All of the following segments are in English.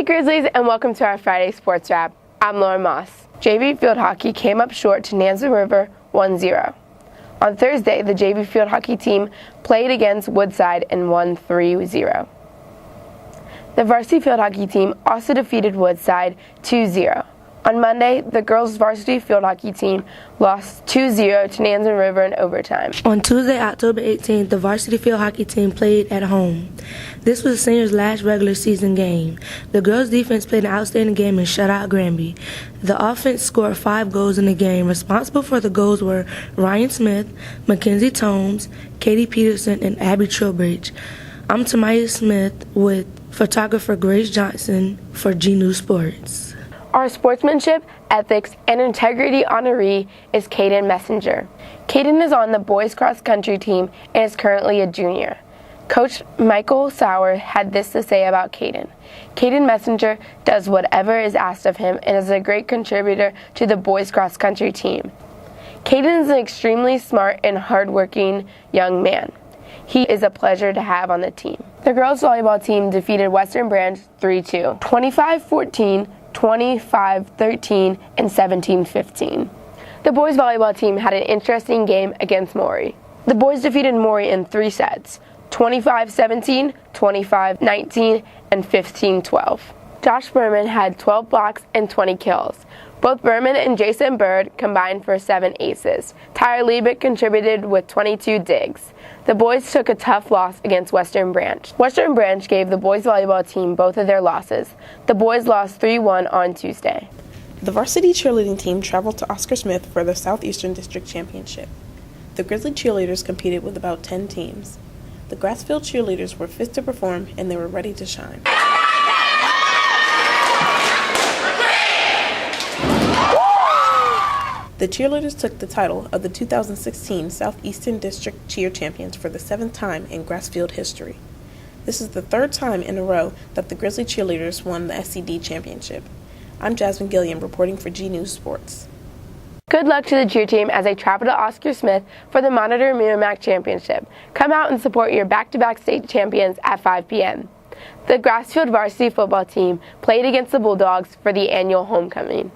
Hey Grizzlies, and welcome to our Friday Sports Wrap. I'm Lauren Moss. JV field hockey came up short to Nansemond River 1-0. On Thursday, the JV field hockey team played against Woodside and won 3-0. The varsity field hockey team also defeated Woodside 2-0. On Monday, the girls' varsity field hockey team lost 2-0 to Nansemond River in overtime. On Tuesday, October 18th, the varsity field hockey team played at home. This was the seniors' last regular season game. The girls' defense played an outstanding game and shut out Granby. The offense scored 5 goals in the game. Responsible for the goals were Ryan Smith, Mackenzie Tomes, Katie Peterson, and Abby Trowbridge. I'm Tamaya Smith with photographer Grace Johnson for G News Sports. Our sportsmanship, ethics, and integrity honoree is Caden Messenger. Caden is on the boys cross country team and is currently a junior. Coach Michael Sauer had this to say about Caden. Caden Messenger does whatever is asked of him and is a great contributor to the boys cross country team. Caden is an extremely smart and hardworking young man. He is a pleasure to have on the team. The girls volleyball team defeated Western Branch 3-2, 25-14, 25-13, and 17-15. The boys volleyball team had an interesting game against Maury. The boys defeated Maury in 3 sets, 25-17, 25-19, and 15-12. Josh Berman had 12 blocks and 20 kills. Both Berman and Jason Bird combined for 7 aces. Tyler Liebig contributed with 22 digs. The boys took a tough loss against Western Branch. Western Branch gave the boys volleyball team both of their losses. The boys lost 3-1 on Tuesday. The varsity cheerleading team traveled to Oscar Smith for the Southeastern District Championship. The Grizzly cheerleaders competed with about 10 teams. The Grassfield cheerleaders were fit to perform and they were ready to shine. The cheerleaders took the title of the 2016 Southeastern District Cheer Champions for the 7th time in Grassfield history. This is the 3rd time in a row that the Grizzly cheerleaders won the SCD championship. I'm Jasmine Gilliam reporting for G News Sports. Good luck to the cheer team as they travel to Oscar Smith for the Monitor Merrimack Championship. Come out and support your back-to-back state champions at 5 p.m. The Grassfield varsity football team played against the Bulldogs for the annual homecoming.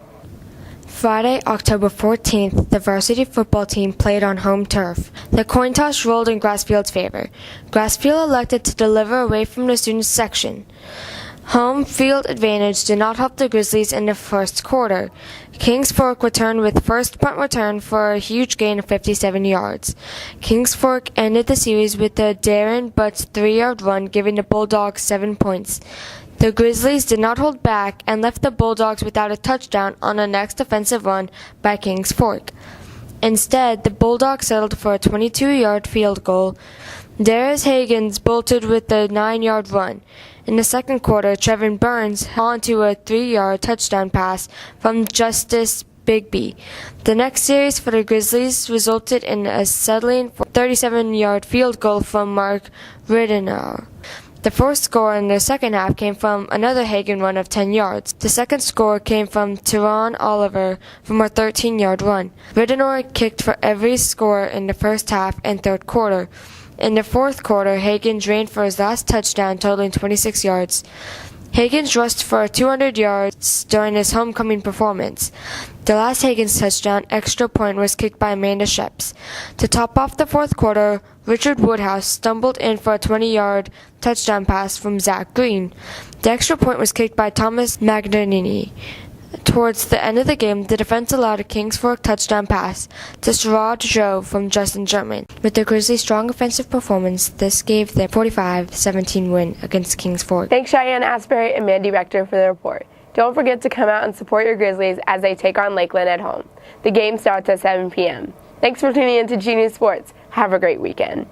Friday, October 14th, the varsity football team played on home turf. The coin toss rolled in Grassfield's favor. Grassfield elected to deliver away from the students' section. Home field advantage did not help the Grizzlies in the first quarter. Kings Fork returned with first punt return for a huge gain of 57 yards. Kings Fork ended the series with a Darren Butts 3-yard run, giving the Bulldogs 7 points. The Grizzlies did not hold back and left the Bulldogs without a touchdown on the next offensive run by Kings Fork. Instead, the Bulldogs settled for a 22-yard field goal. Darius Hagens bolted with a 9-yard run. In the second quarter, Trevin Burns held onto a 3-yard touchdown pass from Justice Bigby. The next series for the Grizzlies resulted in a settling for a 37-yard field goal from Mark Ridenour. The first score in the second half came from another Hagen run of 10 yards. The second score came from Teron Oliver from a 13-yard run. Ridenour kicked for every score in the first half and third quarter. In the fourth quarter, Hagens ran for his last touchdown, totaling 26 yards. Hagens rushed for 200 yards during his homecoming performance. The last Hagens touchdown extra point was kicked by Amanda Sheps. To top off the fourth quarter, Richard Woodhouse stumbled in for a 20-yard touchdown pass from Zach Green. The extra point was kicked by Thomas Magdanini. Towards the end of the game, the defense allowed a Kings Fork touchdown pass to Sherrod Joe from Justin German. With the Grizzlies' strong offensive performance, this gave them a 45-17 win against Kings Fork. Thanks Cheyenne Asbury and Mandy Rector for the report. Don't forget to come out and support your Grizzlies as they take on Lakeland at home. The game starts at 7 p.m. Thanks for tuning in to G News Sports. Have a great weekend.